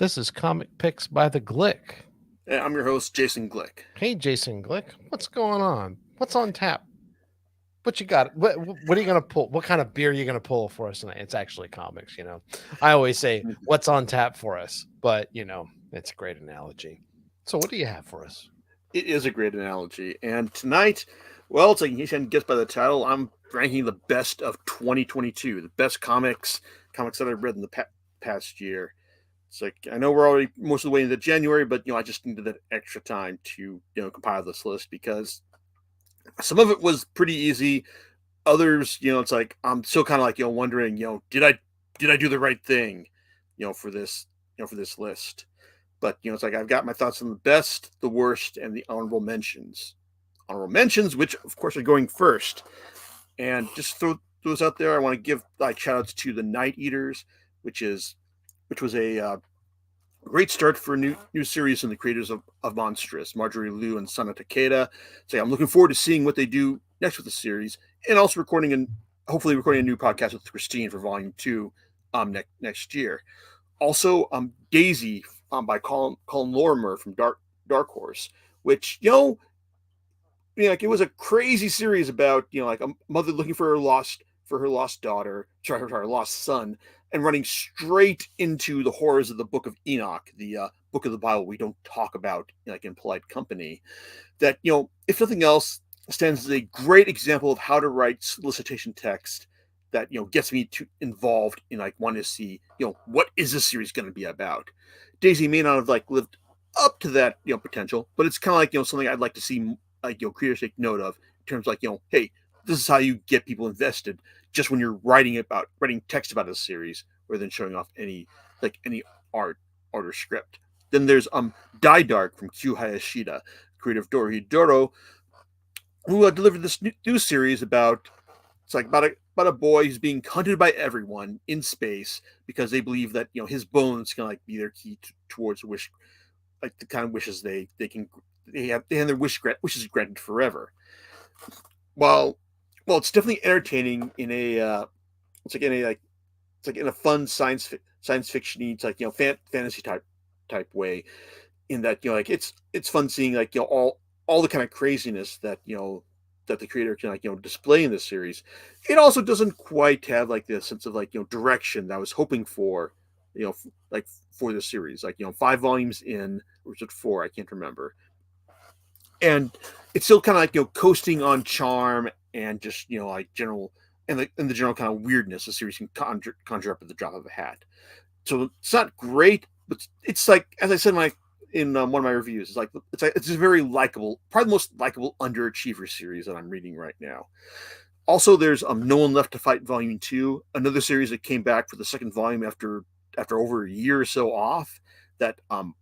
This is Comic Picks by the Glick. I'm your host, Jason Glick. Hey, Jason Glick, what's going on? What's on tap? What you got? What are you gonna pull? What kind of beer are you gonna pull for us tonight? It's actually comics, you know. I always say, "What's on tap for us?" But it's a great analogy. So, what do you have for us? It is a great analogy. And tonight, well, it's like you can guess by the title, I'm ranking the best of 2022, the best comics that I've read in the past year. It's like I know we're already most of the way into January, but I just needed that extra time to compile this list because some of it was pretty easy. Others, it's like I'm still kind of like wondering, did I do the right thing, for this for this list. But it's like I've got my thoughts on the best, the worst, and the honorable mentions. Honorable mentions, which of course are going first, and just throw those out there. I want to give like shout outs to the Night Eaters, which was a great start for a new series from the creators of Monstrous, Marjorie Liu and Sana Takeda. So I'm looking forward to seeing what they do next with the series, and also hopefully recording a new podcast with Christine for Volume 2 next year. Also, Daisy by Colin Lorimer from Dark Horse, which like it was a crazy series about like a mother looking for her lost daughter, her lost son, and running straight into the horrors of the Book of Enoch, the book of the Bible we don't talk about like in polite company. That if nothing else, stands as a great example of how to write solicitation text that gets me involved in like wanting to see what is this series going to be about. Daisy may not have like lived up to that potential, but it's kind of like something I'd like to see like creators take note of in terms of like hey, this is how you get people invested just when you're writing text about a series rather than showing off any art or script. Then there's Die Dark from Q Hayashida, creator of Dorohedoro, who delivered this new series about it's like about a boy who's being hunted by everyone in space because they believe that his bones can like be their key towards wish, like the kind of wishes they have their wishes granted forever. While it's definitely entertaining in a it's like in a like it's like in a fun science fiction it's like fantasy type way, in that like it's fun seeing like all the kind of craziness that that the creator can like display in this series. It also doesn't quite have like the sense of like direction that I was hoping for, like for the series. Like 5 volumes in, or is it 4? I can't remember. And it's still kind of like coasting on charm and just like general and the general kind of weirdness the series can conjure up at the drop of a hat. So it's not great, but it's like, as I said in one of my reviews, it's a very likable, probably the most likable underachiever series that I'm reading right now. Also, there's No One Left to Fight Volume 2, another series that came back for the second volume after over a year or so off, that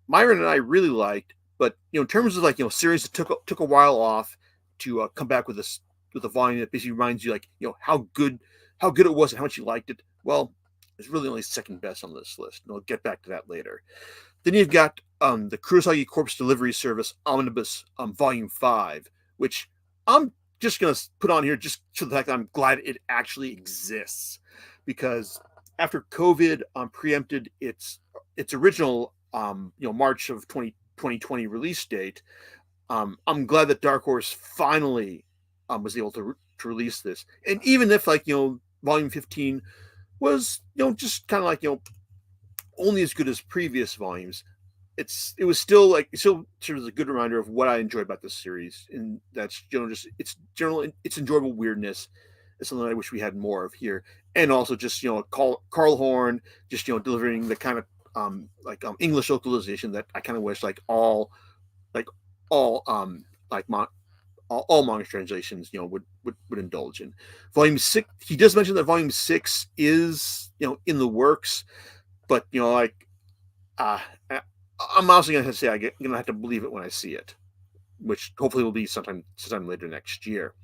Myron and I really liked. But in terms of like series that took a while off to come back with a volume that basically reminds you like how good it was and how much you liked it. Well, it's really only second best on this list, and I'll get back to that later. Then you've got the Kurosagi Corpse Delivery Service Omnibus Volume 5, which I'm just going to put on here just to the fact that I'm glad it actually exists. Because after COVID preempted its original March of 2020 release date, I'm glad that Dark Horse finally was able to release this. And even if like Volume 15 was just kind of like only as good as previous volumes, it was still sort of a good reminder of what I enjoy about this series, and that's just its enjoyable weirdness. It's something I wish we had more of here, and also just Carl Horn just delivering the kind of English localization that I kind of wish like all like mon- all manga translations would indulge in. Volume 6, he does mention that Volume 6 is in the works, but uh, I'm also gonna say I'm gonna have to believe it when I see it, which hopefully will be sometime later next year.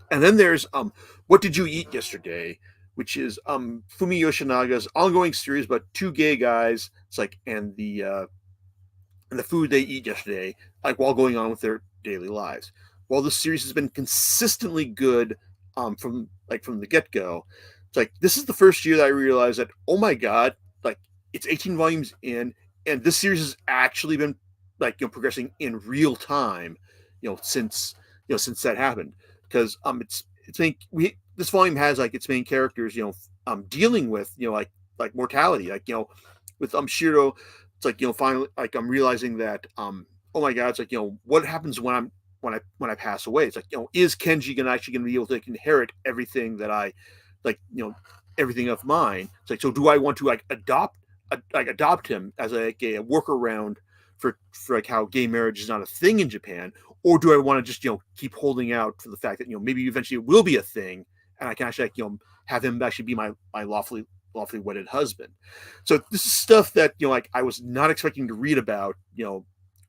And then there's What Did You Eat Yesterday, which is Fumi Yoshinaga's ongoing series about two gay guys. It's like and the food they eat yesterday, like while going on with their daily lives. While this series has been consistently good from the get go, it's like this is the first year that I realized that, oh my god, like it's 18 volumes in, and this series has actually been like progressing in real time, since since that happened, because it's main we this volume has like its main characters dealing with like mortality, like with Shiro. It's like finally like I'm realizing that oh my god, it's like what happens when I pass away. It's like is Kenji gonna be able to like, inherit everything that I like everything of mine. It's like, so do I want to like adopt him as a workaround for like how gay marriage is not a thing in Japan, or do I want to just keep holding out for the fact that maybe eventually it will be a thing, and I can actually like, have him actually be my lawfully wedded husband. So this is stuff that like I was not expecting to read about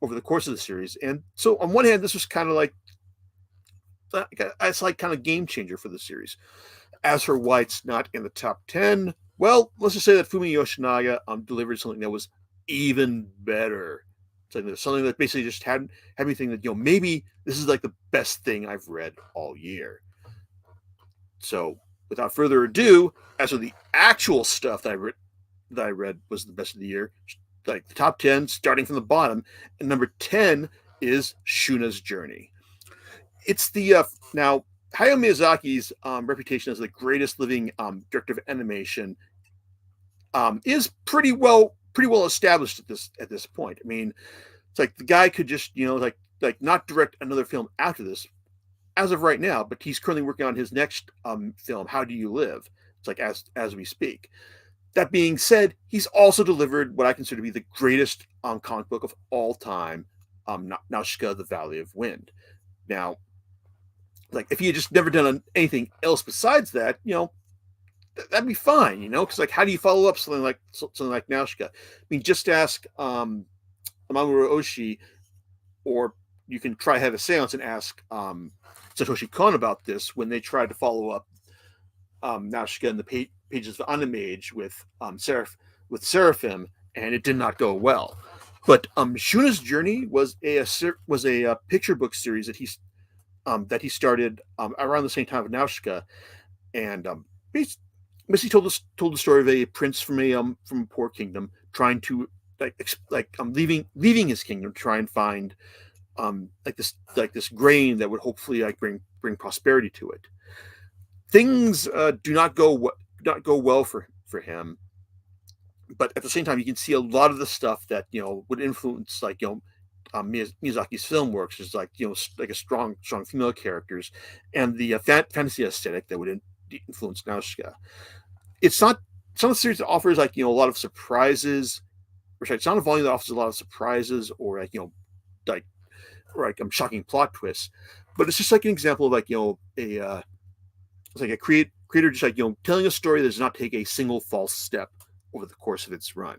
over the course of the series, and so on one hand this was kind of like it's like kind of game changer for the series. As for why it's not in the top 10, well, let's just say that Fumi Yoshinaga delivered something that was even better. Something that basically just had me think that maybe this is like the best thing I've read all year. So without further ado, as for the actual stuff that I read was the best of the year, like the top 10, starting from the bottom, and number 10 is Shuna's Journey. It's the now Hayao Miyazaki's reputation as the greatest living director of animation is pretty well established at this point. I mean, it's like the guy could just like not direct another film after this as of right now, but he's currently working on his next film, How Do You Live? It's like as we speak. That being said, he's also delivered what I consider to be the greatest comic book of all time, Nausicaa, The Valley of Wind. Now, like if he had just never done anything else besides that, that'd be fine, because like how do you follow up something like Nausicaa? I mean, just ask Mamoru Oshii, or you can try have a seance and ask Satoshi Kon about this when they tried to follow up Nausicaa in the pages of Animage with Seraphim, and it did not go well. But Shuna's Journey was a picture book series that he started around the same time of Nausicaa, and basically told the story of a prince from a poor kingdom trying to leaving his kingdom to try and find like this grain that would hopefully like bring prosperity to it. Things do not go well for him, but at the same time you can see a lot of the stuff that would influence like Miyazaki's film works is like like a strong female characters and the fantasy aesthetic that would influence Nausicaa. It's not a series that offers like a lot of surprises. Or sorry, it's not a volume that offers a lot of surprises or like like shocking plot twists, but it's just like an example of like it's like a creator just like telling a story that does not take a single false step over the course of its run.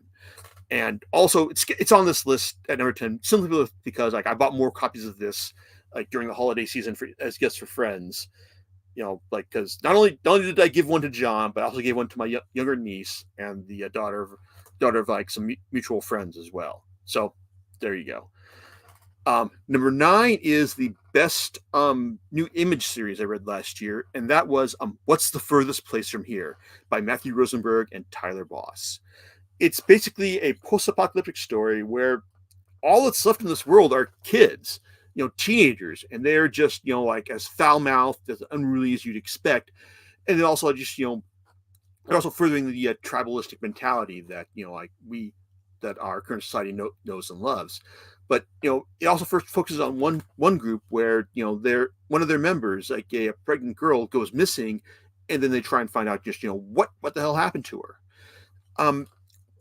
And also it's on this list at number 10 simply because like I bought more copies of this like during the holiday season as gifts for friends, like because not only did I give one to John, but I also gave one to my younger niece and the daughter of like some mutual friends as well. So there you go. Number 9 is the best new image series I read last year, and that was What's the Furthest Place from Here by Matthew Rosenberg and Tyler Boss. It's basically a post-apocalyptic story where all that's left in this world are kids, teenagers, and they're just, like as foul-mouthed, as unruly as you'd expect. And then also just, they're also furthering the tribalistic mentality that, that our current society knows and loves. But, it also first focuses on one group where, one of their members, like a pregnant girl, goes missing, and then they try and find out just, what the hell happened to her.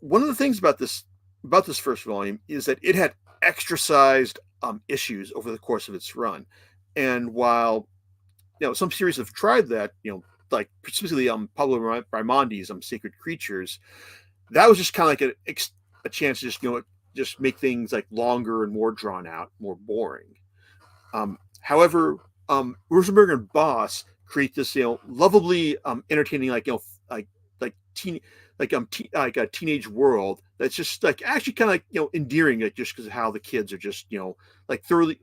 One of the things about this first volume is that it had extra-sized issues over the course of its run, and while some series have tried that, like specifically Pablo Raimondi's Sacred Creatures, that was just kind of like a chance to just make things like longer and more drawn out, more boring. However, Rosenberg and Boss create this lovably entertaining like a teenage world that's just like actually kind of like endearing, like just because of how the kids are just like thoroughly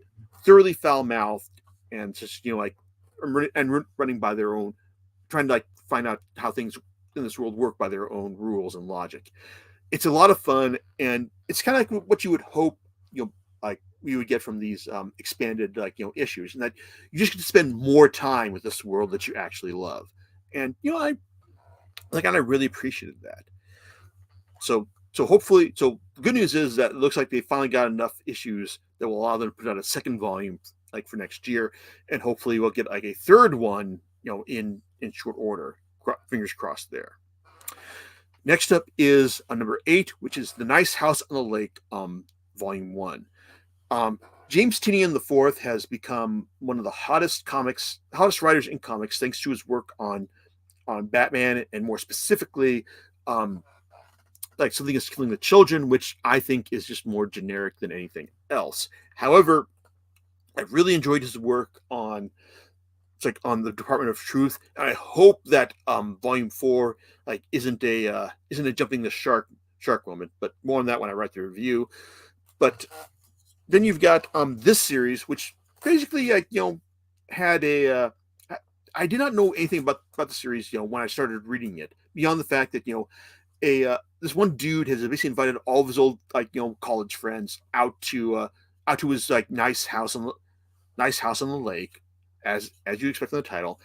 foul mouthed and just like running by their own, trying to like find out how things in this world work by their own rules and logic. it's a lot of fun, and it's kind of like what you would hope, like we would get from these expanded issues, and that you just get to spend more time with this world that you actually love. And I really appreciated that. So hopefully, so the good news is that it looks like they finally got enough issues that will allow them to put out a second volume like for next year, and hopefully we'll get like a third one, in short order. Fingers crossed there. Next up is number 8, which is The Nice House on the Lake, Volume 1. James Tynion IV has become one of the hottest writers in comics, thanks to his work on Batman, and more specifically, like Something Is Killing the Children, which I think is just more generic than anything else. However, I really enjoyed his work on on the Department of Truth, and I hope that Volume 4 isn't a jumping the shark moment, but more on that when I write the review. But then you've got this series, which basically had a I did not know anything about the series when I started reading it, beyond the fact that this one dude has basically invited all of his old college friends out to his nice house on the lake, as you expect from the title.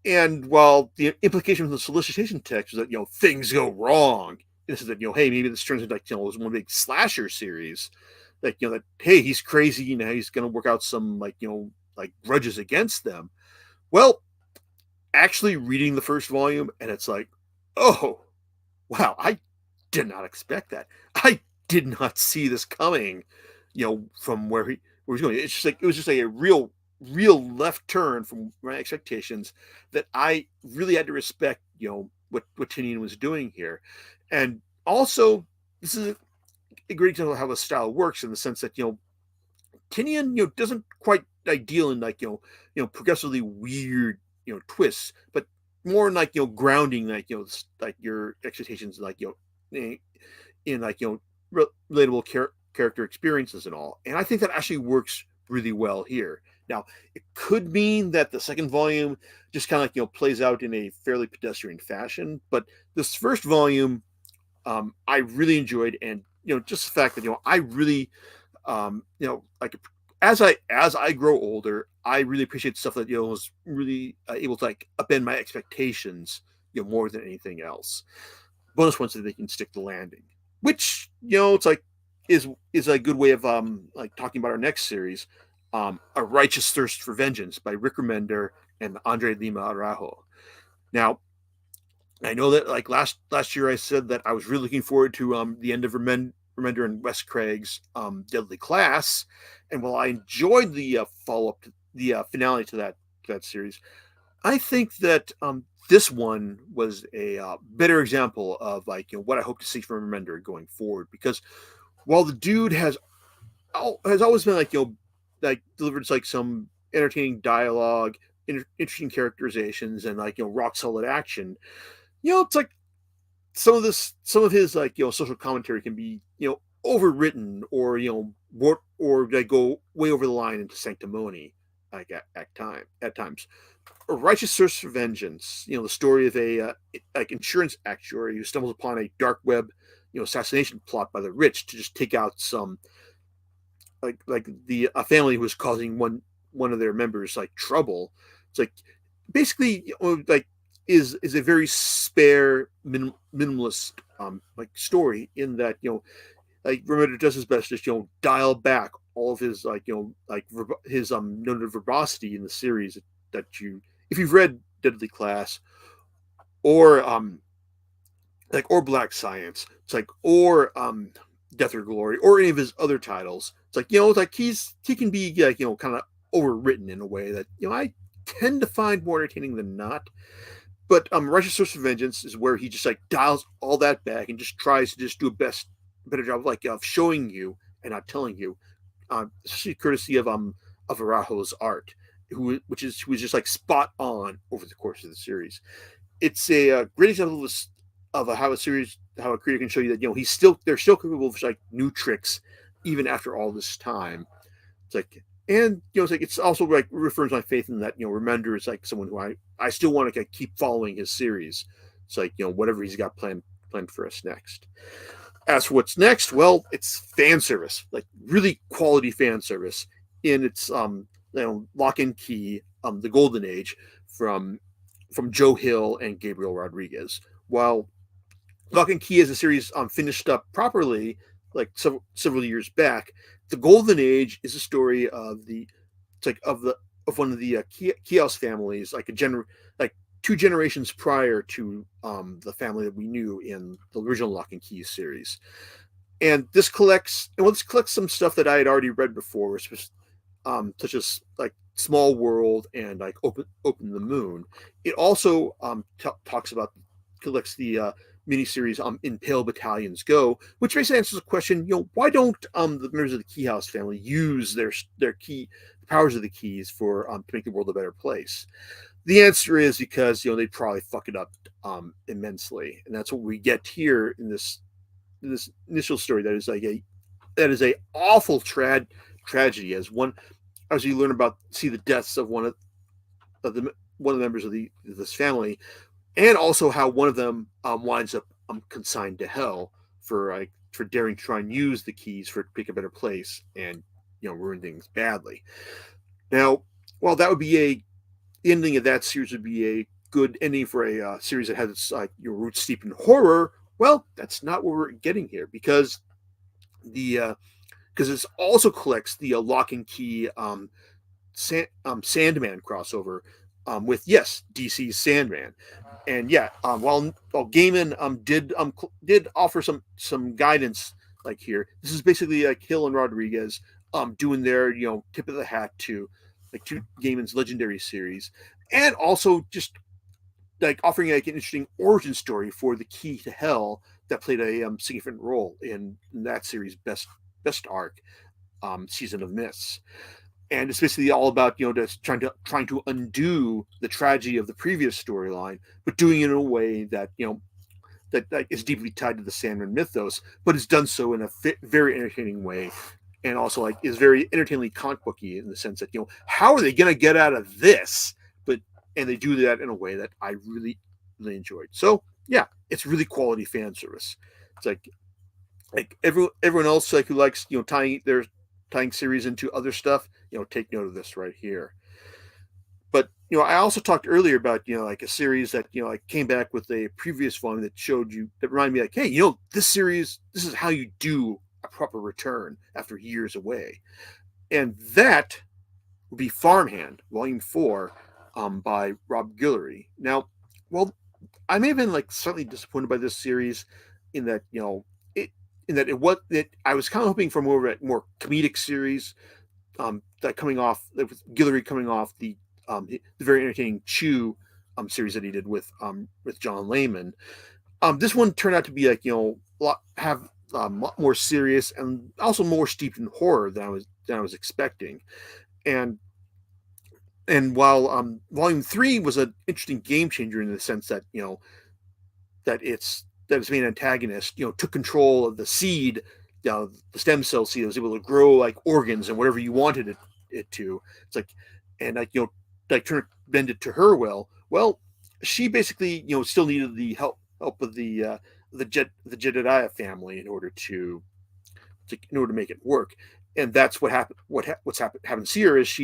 And while the implication from the solicitation text is that things go wrong, this is that hey, maybe this turns into one big slasher series, that hey, he's crazy, he's going to work out some grudges against them. Well, actually reading the first volume, and it's like, oh wow, I did not expect that. I did not see this coming, from where he's going. It's just it was just a real left turn from my expectations, that I really had to respect, what Tynion was doing here. And also, this is a great example of how the style works, in the sense that, Tynion, doesn't quite deal in progressively weird, twists, but more in grounding your expectations, in relatable character experiences and all. And I think that actually works really well here. Now, it could mean that the second volume just kind of plays out in a fairly pedestrian fashion, but this first volume, I really enjoyed. And just the fact that I really as I grow older, I really appreciate stuff that was really able to upend my expectations more than anything else. Bonus points that they can stick the landing, which it's is a good way of talking about our next series, A Righteous Thirst for Vengeance by Rick Remender and Andre Lima Araujo. Now, I know that last year I said that I was really looking forward to the end of Remender and Wes Craig's Deadly Class, and while I enjoyed the follow up to the finale to that series, I think that this one was a better example of what I hope to see from Remender going forward. Because while the dude has always been delivered some entertaining dialogue, interesting characterizations, and rock solid action, it's some of his social commentary can be overwritten, or go way over the line into sanctimony at times. A Righteous Thirst for Vengeance, the story of a insurance actuary who stumbles upon a dark web assassination plot by the rich to just take out some a family who was causing one of their members trouble. It's basically is a very spare, minimalist story, in that Remender does his best to dial back all of his his noted verbosity in the series, that if you've read Deadly Class, or or Black Science, or Death or Glory, or any of his other titles, it's he can be kind of overwritten in a way that I tend to find more entertaining than not. But Righteous Thirst for Vengeance is where he just dials all that back and just tries to just do a better job of showing you and not telling you, especially courtesy of Araujo's art, who was just spot on over the course of the series. It's a great example of how a creator can show you that they're still capable of new tricks even after all this time. And it's also reaffirms my faith in that Remender is someone who I still want to keep following his series. It's whatever he's got planned for us next. As for what's next, well, it's fan service, like really quality fan service in its Lock and Key, the Golden Age from Joe Hill and Gabriel Rodriguez. While Lock and Key as a series finished up properly, like several years back, the Golden Age is a story of the it's like of one of the Kiosk families, like like 2 generations prior to the family that we knew in the original Lock and Key series. And this collects some stuff that I had already read before, such as like Small World and like Open the Moon. It also talks about collects the miniseries In Pale Battalions Go, which basically answers the question, why don't the members of the Key House family use their key the powers of the keys for to make the world a better place? The answer is because they probably fuck it up immensely, and that's what we get here in this initial story. That is a awful tragedy as you see the deaths of one of the members of this family, and also how one of them winds up consigned to hell for daring to try and use the keys for to make a better place and ruin things badly. Now, while that would be the ending of that series would be a good ending for a series that has its roots steep in horror, well, that's not what we're getting here because it also collects the Lock and Key Sandman crossover with DC's Sandman. And while Gaiman did offer some guidance like here, this is basically like Hill and Rodriguez doing their tip of the hat to Gaiman's legendary series, and also just like offering like an interesting origin story for the Key to Hell that played a significant role in that series' best arc, Season of Mists. And it's basically all about just trying to undo the tragedy of the previous storyline, but doing it in a way that that is deeply tied to the Sandman mythos, but is done so in a very entertaining way, and also like is very entertainingly comic booky in the sense that how are they going to get out of this? And they do that in a way that I really really enjoyed. So yeah, it's really quality fan service. It's like everyone else who likes tying series into other stuff, take note of this right here. But I also talked earlier about like a series that came back with a previous volume that reminded me like, hey, this series, this is how you do a proper return after years away, and that would be Farmhand Volume 4 by Rob Guillory. Now, well, I may have been like slightly disappointed by this series in that I was kind of hoping for more of a more comedic series that with Guillory coming off the very entertaining Chew series that he did with John Layman. This one turned out to be like have a lot more serious and also more steeped in horror than I was expecting, and while Volume 3 was an interesting game changer in the sense that that its main antagonist took control of the seed, the stem cell seed that was able to grow like organs and whatever you wanted it to. It's like, and bend it to her will. Well, she basically still needed the help of the Jedediah family in order to make it work. And that's what happened. Happens here is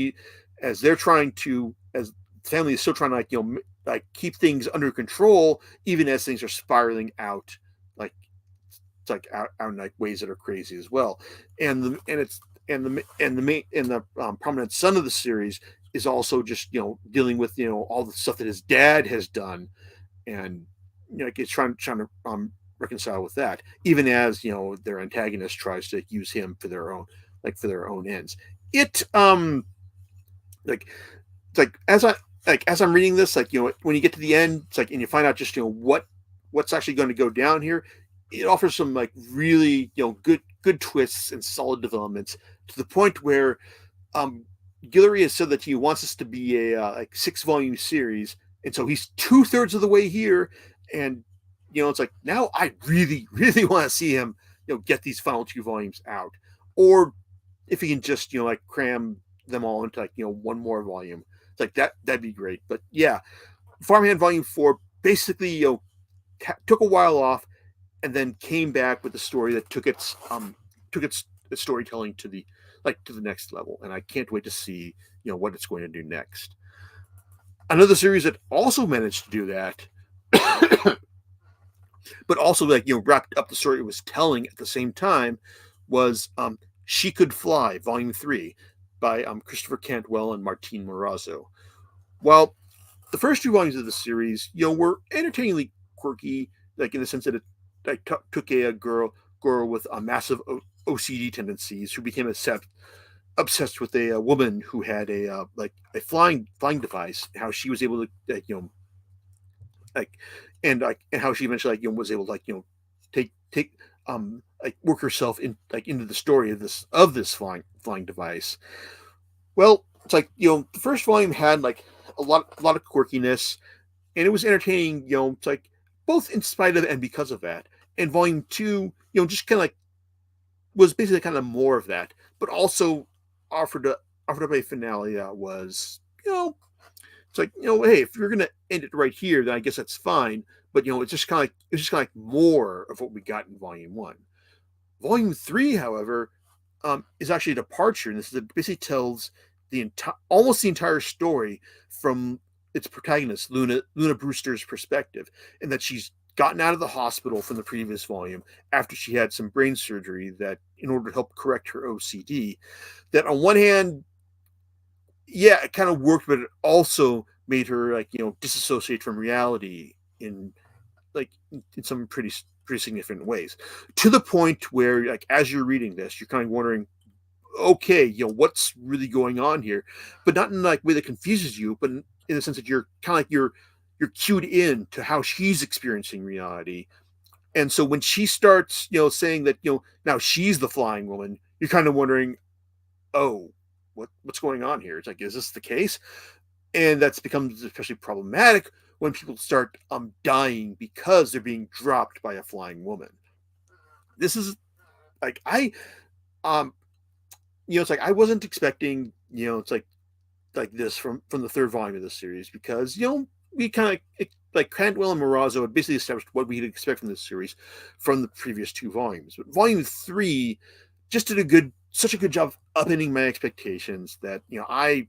as they're trying to, as the family is still trying to keep things under control, even as things are spiraling out, out in like ways that are crazy as well. And the prominent son of the series is also just dealing with all the stuff that his dad has done, and it's trying to reconcile with that, even as their antagonist tries to use him for their own ends. It like it's like as I'm reading this, when you get to the end, it's and you find out just what's actually going to go down here. It offers some really good twists and solid developments to the point where Guillory has said that he wants this to be a 6-volume series, and so he's 2/3 of the way here, and it's now I really really want to see him get these final 2 volumes out, or if he can just cram them all into one more volume. It's that'd be great. But yeah, Farmhand Volume 4 basically took a while off, and then came back with a story that took its storytelling to the to the next level. And I can't wait to see what it's going to do next. Another series that also managed to do that, but also wrapped up the story it was telling at the same time, was She Could Fly, Volume 3, by Christopher Cantwell and Martin Morazzo. While the first two volumes of the series, were entertainingly quirky, like in the sense that it took a girl with a massive OCD tendencies who became obsessed with a woman who had a flying device. How she was able to like and how she eventually was able to take work herself into the story of this flying device. Well, it's the first volume had a lot of quirkiness, and it was entertaining. It's both in spite of and because of that. And volume two, just kind of was basically kind of more of that, but also offered offered up a finale that was it's hey, if you're gonna end it right here, then I guess that's fine. But it's just kind of more of what we got in volume one. Volume three, however, is actually a departure, and this basically tells almost the entire story from its protagonist, Luna Brewster's perspective, and that she's gotten out of the hospital from the previous volume after she had some brain surgery that, in order to help correct her OCD, that on one hand, yeah, it kind of worked, but it also made her disassociate from reality in some pretty significant ways, to the point where as you're reading this, you're kind of wondering, okay, what's really going on here, but not in a way that confuses you, but in the sense that you're kind of you're cued in to how she's experiencing reality. And so when she starts saying that now she's the flying woman, you're kind of wondering, oh, what's going on here? It's is this the case? And that's becomes especially problematic when people start dying because they're being dropped by a flying woman. This is I um I wasn't expecting this from the third volume of this series, because we kind of Cantwell and Morazzo had basically established what we'd expect from this series from the previous two volumes. But volume three just did such a good job of upending my expectations that I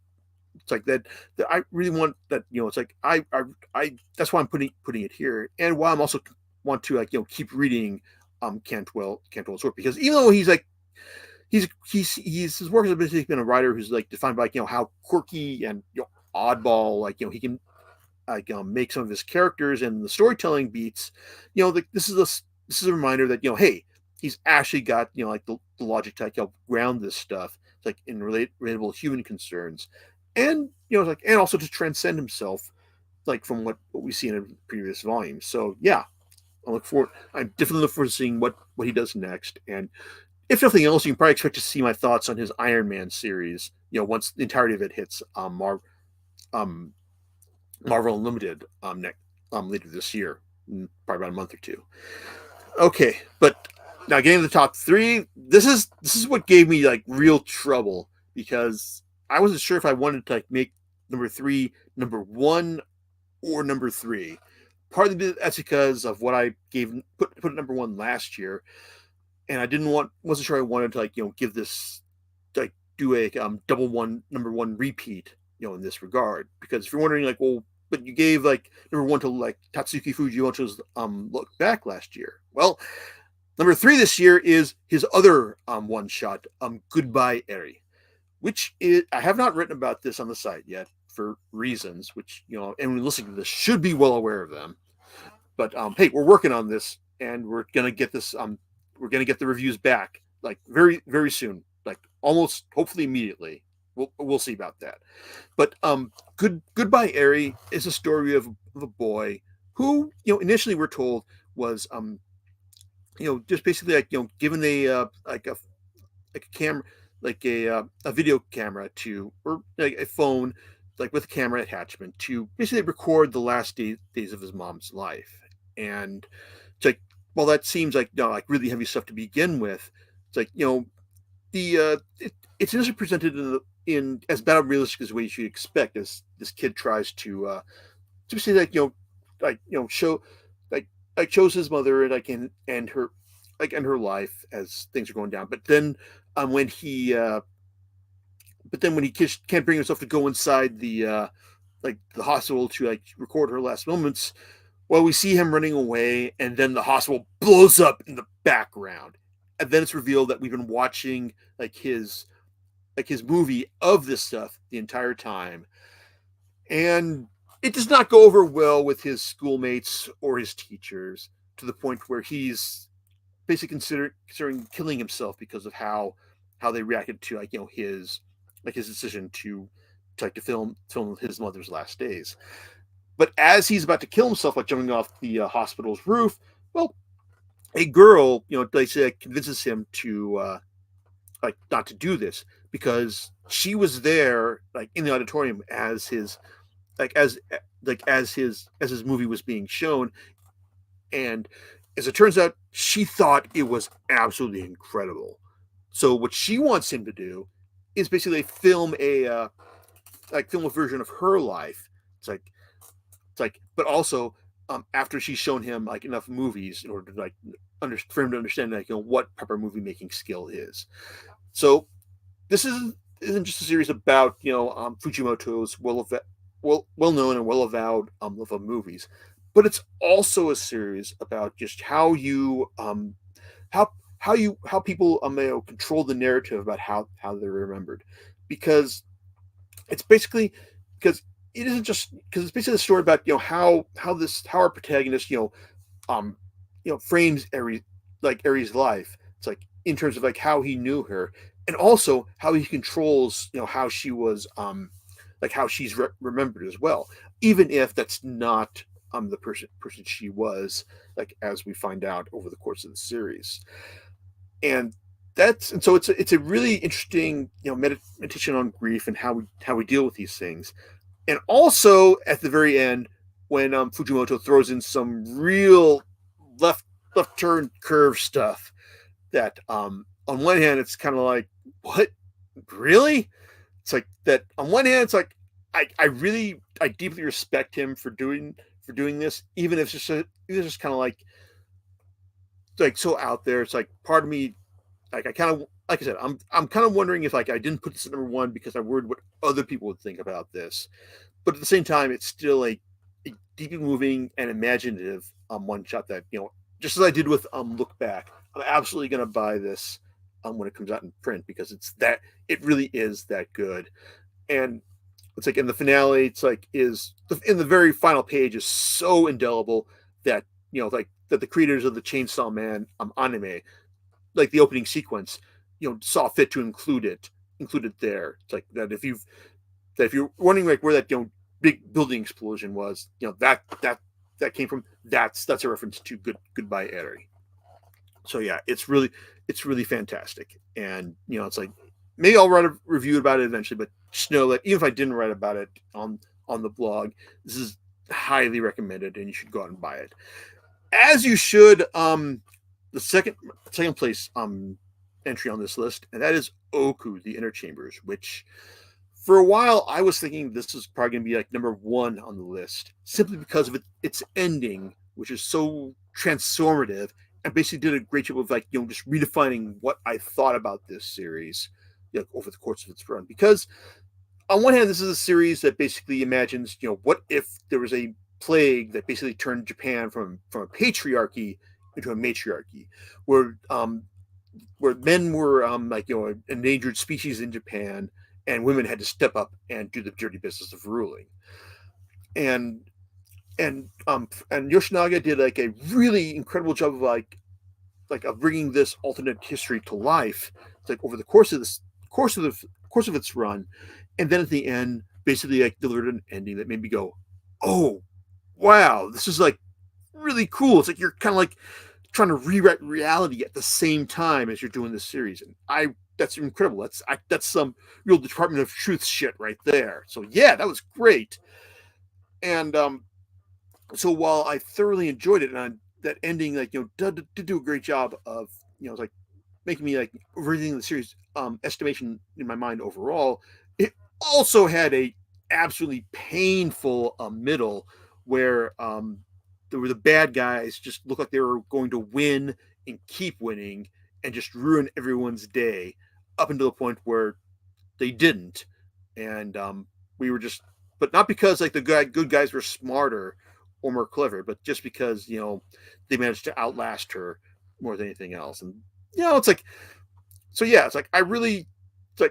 it's that I really want that it's I that's why I'm putting it here, and why I'm also want to keep reading Cantwell's work, because even though he's his work has basically been a writer who's defined by how quirky and oddball he can make some of his characters and the storytelling beats. This is a reminder that hey, he's actually got the logic to ground this stuff in relatable human concerns, and and also to transcend himself from what we see in a previous volume. So yeah, I'm definitely looking forward to seeing what he does next. And if nothing else, you can probably expect to see my thoughts on his Iron Man series once the entirety of it hits um Marvel Unlimited later this year, probably about a month or two. Okay, but now getting to the top three, this is what gave me real trouble, because I wasn't sure if I wanted to make number three number one or number three. Partly that's because of what I put at number one last year, and wasn't sure I wanted to give this do a double number one repeat in this regard. Because if you're wondering well, but you gave number one to Tatsuki Fujimoto's Look Back last year. Well, number three this year is his other one shot, Goodbye Eri, which I have not written about this on the site yet for reasons which anyone listening to this should be well aware of them. But hey, we're working on this, and we're gonna get this we're gonna get the reviews back very very soon, almost hopefully immediately. We'll see about that. But Goodbye Eri is a story of a boy who initially we're told was just basically given a a camera, a video camera or a phone with a camera attachment to basically record the last days of his mom's life. And it's well, that seems really heavy stuff to begin with. It's it's initially presented in as about realistic as way you expect, as this kid tries to say show like shows his mother and like and her like and her life as things are going down. When he but then when he can't bring himself to go inside the hospital to like record her last moments, well, we see him running away, and then the hospital blows up in the background, and then it's revealed that we've been watching like his movie of this stuff the entire time, and it does not go over well with his schoolmates or his teachers to the point where he's basically considering killing himself because of how they reacted to like his decision to film his mother's last days. But as he's about to kill himself by jumping off the hospital's roof, well, a girl, they say, convinces him to like not to do this because she was there, like in the auditorium as his like as his movie was being shown, and as it turns out, she thought it was absolutely incredible. So what she wants him to do is basically film a version of her life. It's like but also after she's shown him like enough movies in order to like for him to understand like what proper movie making skill is. So this isn't just a series about Fujimoto's well known and well avowed love of movies, but it's also a series about just how how people control the narrative about how they're remembered, because it's basically because it isn't just because it's basically a story about how our protagonist um frames Eri's life. It's like in terms of like how he knew her, and also how he controls how she was like how she's remembered as well, even if that's not the person she was, like as we find out over the course of the series. And so it's a really interesting meditation on grief and how we deal with these things. And also at the very end, when Fujimoto throws in some real left left turn curve stuff that on one hand it's kind of like, what, really? It's like that on one hand it's like I deeply respect him for doing this, even if it's just kind of like so out there. It's like part of me, like I kind of, like I said, I'm kind of wondering if like I didn't put this at number one because I worried what other people would think about this, but at the same time, it's still a deeply moving and imaginative one shot that just as I did with Look Back, I'm absolutely going to buy this when it comes out in print because it really is that good. And it's like in the finale, it's like in the very final page is so indelible that like that the creators of the Chainsaw Man anime, like the opening sequence, saw fit to include it there. It's like that if you're wondering like where that big building explosion was, that came from, that's a reference to Goodbye Eri. So yeah, it's really fantastic. And it's like maybe I'll write a review about it eventually, but just know that even if I didn't write about it on the blog, this is highly recommended and you should go out and buy it. As you should. The second place entry on this list, and that is Oku, the Inner Chambers, which for a while I was thinking this was probably going to be like number one on the list, simply because of its ending, which is so transformative and basically did a great job of like just redefining what I thought about this series over the course of its run. Because on one hand, this is a series that basically imagines what if there was a plague that basically turned Japan from a patriarchy into a matriarchy, where men were like an endangered species in Japan, and women had to step up and do the dirty business of ruling. And and Yoshinaga did like a really incredible job of of bringing this alternate history to life. It's like over the course of its run, and then at the end, basically like delivered an ending that made me go, "Oh, wow, this is like really cool." It's like you're kind of like trying to rewrite reality at the same time as you're doing this series, and that's incredible. That's some real Department of Truth shit right there. So yeah, that was great. And so while I thoroughly enjoyed it, and that ending like did do a great job of like making me like reading the series estimation in my mind overall, it also had a absolutely painful middle where where the bad guys just looked like they were going to win and keep winning and just ruin everyone's day, up until the point where they didn't, and we were just, but not because like the good guys were smarter or more clever, but just because they managed to outlast her more than anything else. And it's like, so yeah, I really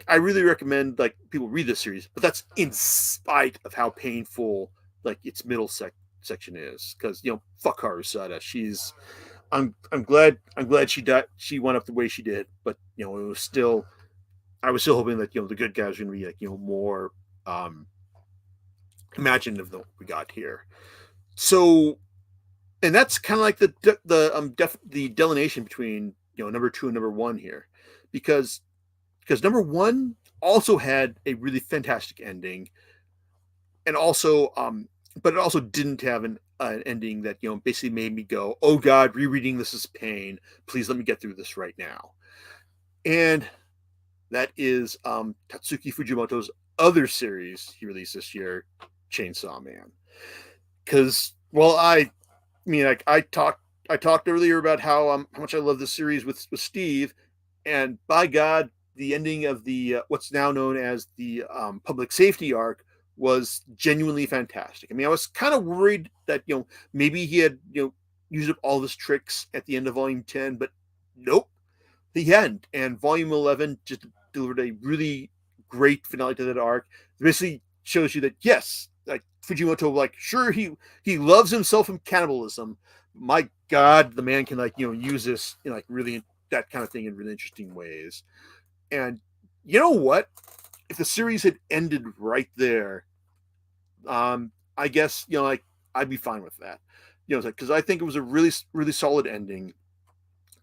recommend like people read this series, but that's in spite of how painful like its middle section is, because fuck Harusada. She's I'm glad she died. She went up the way she did, but it was still, I was still hoping that the good guys were going to be like more um, imaginative than what we got here. So, and that's kind of like the delineation between number 2 and number 1 here, because number 1 also had a really fantastic ending, and also but it also didn't have an ending that basically made me go, oh god, rereading this is pain, please let me get through this right now. And that is Tatsuki Fujimoto's other series he released this year, Chainsaw Man. Because, well, I talked earlier about how much I love this series with Steve, and by God, the ending of the what's now known as the public safety arc was genuinely fantastic. I mean, I was kind of worried that maybe he had used up all his tricks at the end of Volume 10, but nope, he hadn't. And Volume 11 just delivered a really great finale to that arc. It basically shows you that yes, like Fujimoto, like sure he loves himself in cannibalism. My God, the man can like use this in like really that kind of thing in really interesting ways. And you know what? If the series had ended right there, I guess like I'd be fine with that. Because I think it was a really solid ending,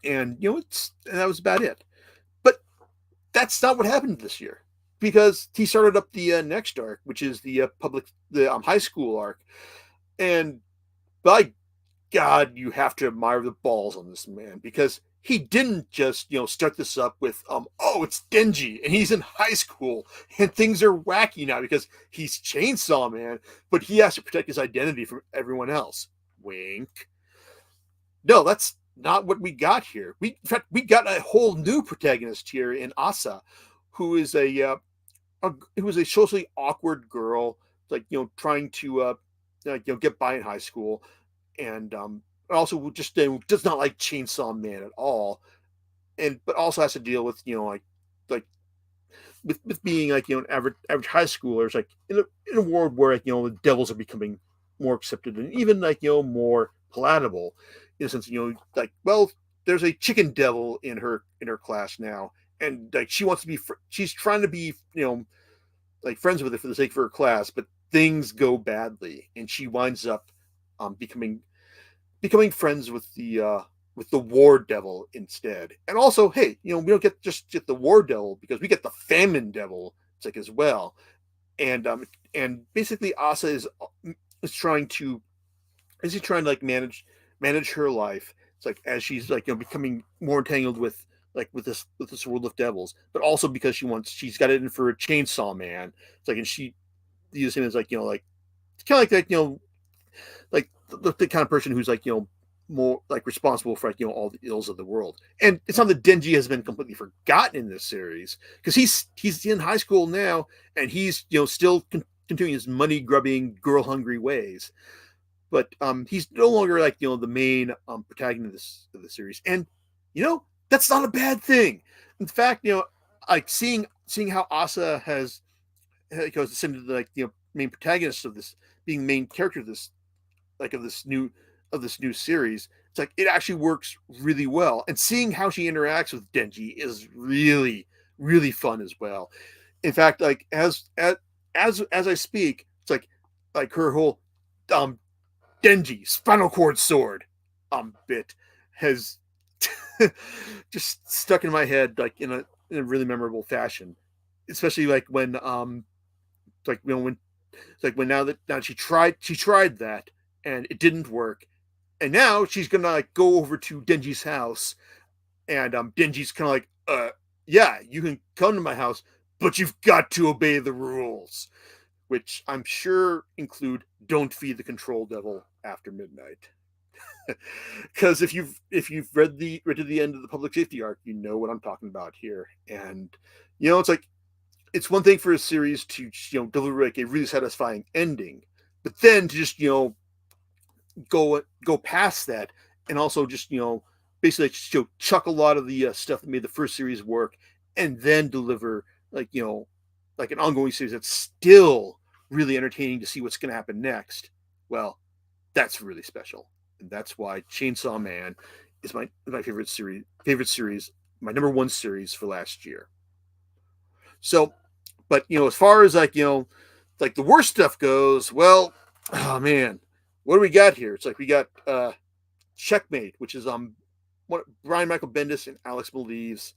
and and that was about it. But that's not what happened this year, because he started up the next arc, which is the high school arc, and by God, you have to admire the balls on this man, because he didn't just start this up with oh, it's Denji and he's in high school and things are wacky now because he's Chainsaw Man, but he has to protect his identity from everyone else. Wink. No, that's not what we got here. In fact, we got a whole new protagonist here in Asa, who is who was a socially awkward girl, like trying to get by in high school, and also just does not like Chainsaw Man at all, and but also has to deal with like with being like an average high schooler. It's like in a world where like the devils are becoming more accepted and even like more palatable, in a sense like, well, there's a chicken devil in her class now, and like she wants to be she's trying to be like friends with it for the sake of her class, but things go badly, and she winds up becoming friends with the war devil instead. And also, hey, we don't get the war devil, because we get the famine devil, it's like, as well. And basically Asa is trying to like manage her life. It's like as she's like becoming more entangled with this world of devils, but also because she's got it in for a Chainsaw Man. It's like, and she uses him as like like kind of like that like the kind of person who's like more like responsible for like all the ills of the world. And it's not that Denji has been completely forgotten in this series, because he's in high school now, and he's still continuing his money grubbing, girl hungry ways. But he's no longer like the main protagonist of the series, and that's not a bad thing. In fact, like seeing how Asa has ascended to like main protagonist of this, being main character of this, like of this new series, it's like it actually works really well. And seeing how she interacts with Denji is really fun as well. In fact, like as I speak, it's like her whole Denji spinal cord sword bit has just stuck in my head like in a really memorable fashion, especially like when when now she tried that and it didn't work, and now she's gonna like go over to Denji's house, and Denji's kind of like, yeah, you can come to my house, but you've got to obey the rules, which I'm sure include don't feed the control devil after midnight. Because if you've read to the end of the public safety arc, you know what I'm talking about here. And it's like it's one thing for a series to deliver like a really satisfying ending, but then to just go past that and also just basically just, chuck a lot of the stuff that made the first series work and then deliver like like an ongoing series that's still really entertaining to see what's going to happen next. Well, that's really special, and that's why Chainsaw Man is my favorite series, my number one series for last year. So, but as far as like the worst stuff goes, well, oh man, what do we got here? It's like we got Checkmate, which is what Brian Michael Bendis and Alex believes,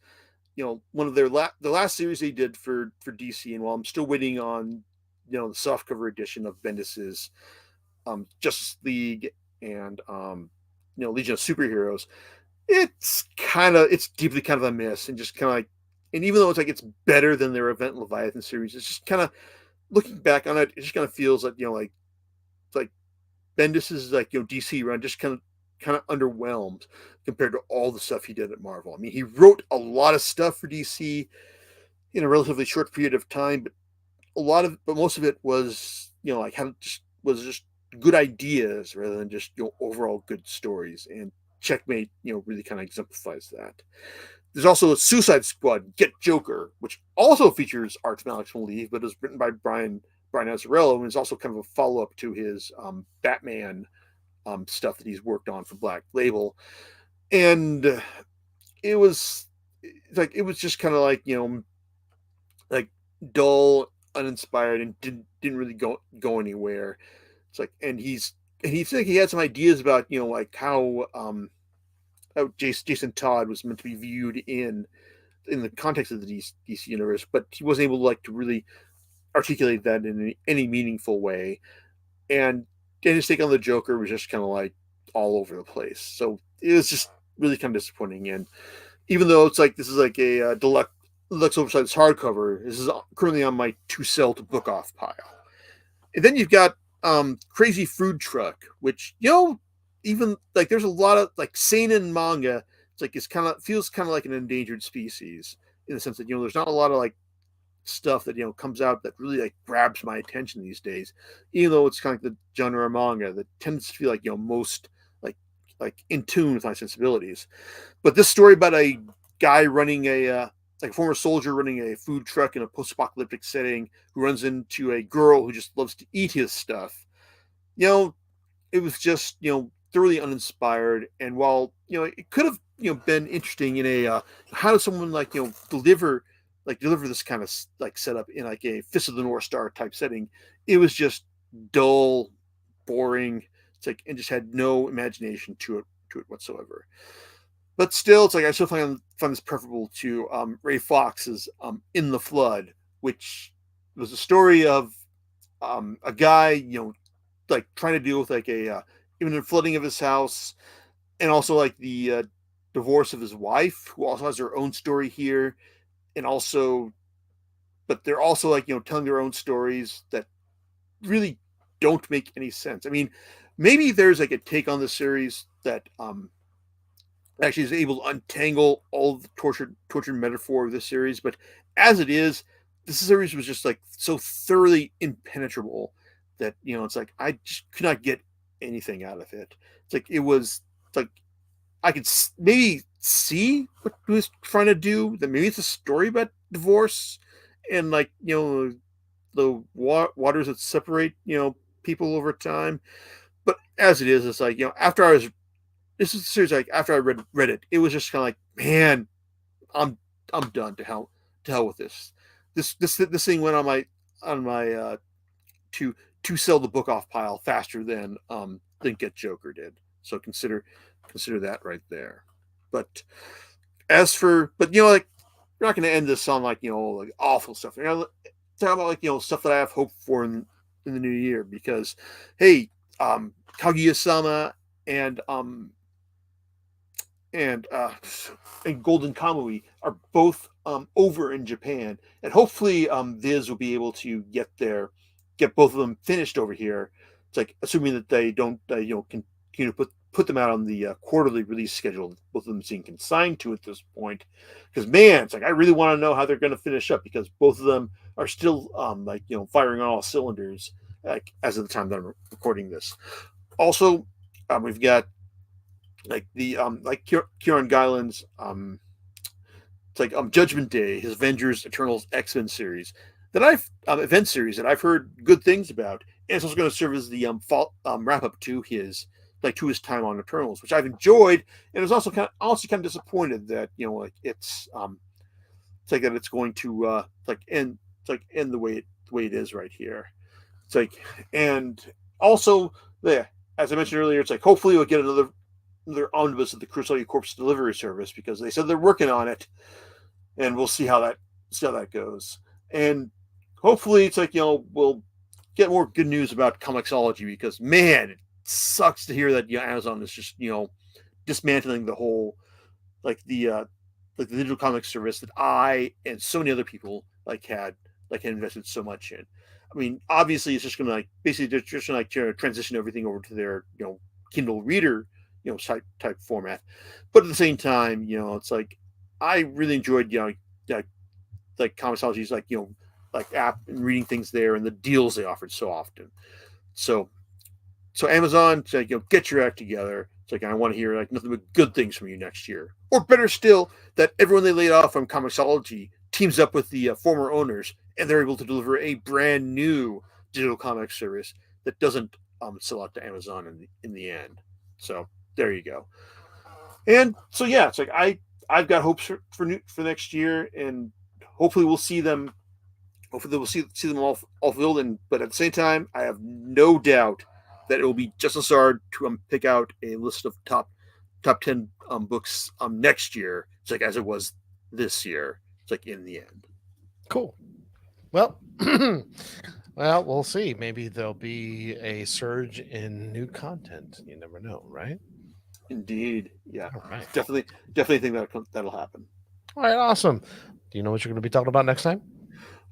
one of the last series they did for DC. And while I'm still waiting on the softcover edition of Bendis's Justice League and Legion of Superheroes, it's deeply kind of a miss, and just kind of like, and even though it's like it's better than their Event Leviathan series, it's just kind of looking back on it, it just kind of feels like like Bendis's DC run just kind of underwhelmed compared to all the stuff he did at Marvel. I mean, he wrote a lot of stuff for DC in a relatively short period of time, but most of it was like was just good ideas rather than just overall good stories. And Checkmate really kind of exemplifies that. There's also Suicide Squad, Get Joker, which also features art from Alex Maleev, but is written by Brian Azzarello, and is also kind of a follow up to his Batman stuff that he's worked on for Black Label. And it was just kind of like like dull, uninspired, and didn't really go anywhere. It's like, and he said he had some ideas about like how Jason Todd was meant to be viewed in the context of the DC universe, but he wasn't able to really articulate that in any meaningful way. And his take on the Joker was just kind of like all over the place. So it was just really kind of disappointing. And even though it's like this is like a deluxe oversized hardcover, this is currently on my to sell to book off pile. And then you've got Crazy Food Truck, which even like there's a lot of like seinen manga. It's like feels kind of like an endangered species in the sense that there's not a lot of like stuff that comes out that really like grabs my attention these days, even though it's kind of like the genre of manga that tends to feel like most like in tune with my sensibilities. But this story about a guy running like a former soldier running a food truck in a post-apocalyptic setting who runs into a girl who just loves to eat his stuff. It was just thoroughly uninspired. And while it could have been interesting in a how does someone like deliver this kind of like setup in like a Fist of the North Star type setting, it was just dull, boring. It's like, and just had no imagination to it whatsoever. But still, it's like I still find this preferable to Ray Fox's In the Flood, which was a story of a guy like trying to deal with like a even the flooding of his house, and also like the divorce of his wife, who also has her own story here, and also, but they're also like telling their own stories that really don't make any sense. I mean, maybe there's like a take on the series that actually is able to untangle all the tortured metaphor of this series, but as it is, this series was just like so thoroughly impenetrable that it's like I just could not get anything out of it. It's like it was like I could maybe see what he was trying to do. That maybe it's a story about divorce and like the waters that separate people over time. But as it is, it's like after I was this is a series like after I read it, it was just kind of like, man, I'm done. To hell with this. This thing went on my to sell the book off pile faster than Get Joker did. So consider that right there. But like we're not going to end this on like like awful stuff. We're gonna talk about like stuff that I have hope for in the new year, because hey, Kaguya-sama and and Golden Kamui are both over in Japan, and hopefully Viz will be able to get both of them finished over here. It's like assuming that they don't continue to put them out on the quarterly release schedule. Both of them seem consigned to at this point, because man, it's like I really want to know how they're going to finish up, because both of them are still firing on all cylinders, like as of the time that I'm recording this. Also, we've got like the Kieran Gillen's it's like Judgment Day, his Avengers Eternals X-Men series that I've event series that I've heard good things about, and it's also going to serve as the wrap up to his time on Eternals, which I've enjoyed, and was also kind of disappointed that it's like that it's going to end the way it is right here. It's like, and also, yeah, as I mentioned earlier, it's like hopefully we'll get another omnibus of the Crusader Corpse delivery service, because they said they're working on it, and we'll see how that goes. And hopefully it's like we'll get more good news about Comixology, because man, it sucks to hear that Amazon is just dismantling the whole the digital comic service that I and so many other people had invested so much in. I mean, obviously it's just going to basically they're just going to transition everything over to their Kindle Reader type format, but at the same time it's like I really enjoyed Comixology's app and reading things there and the deals they offered so often. So Amazon, it's like, get your act together. It's like I want to hear nothing but good things from you next year, or better still, that everyone they laid off from Comixology teams up with the former owners, and they're able to deliver a brand new digital comic service that doesn't sell out to Amazon in the end. So there you go. And so yeah, it's like I've got hopes for next year, and hopefully we'll see them. Hopefully we'll see them all filled in. But at the same time, I have no doubt that it will be just as hard to pick out a list of top 10 books next year. It's like as it was this year. It's like in the end. Cool. Well, well, we'll see. Maybe there'll be a surge in new content. You never know, right? Indeed, yeah, All right. definitely think that'll happen. All right. Awesome. Do you know what you're going to be talking about next time?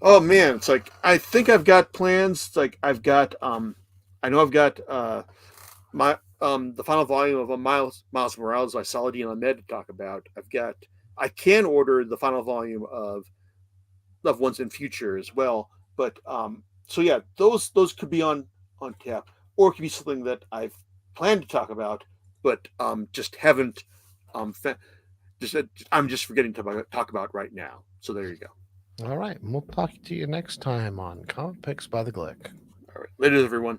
Oh man, it's like I think I've got plans. It's like I've got I know I've got my the final volume of Miles Morales by Saladin Ahmed to talk about. I can order the final volume of Loved Ones in Future as well. But so yeah, those could be on tap, or it could be something that I've planned to talk about, but just haven't I'm just forgetting to talk about right now. So there you go. All right. We'll talk to you next time on Comic Picks by the Glick. All right, later, everyone.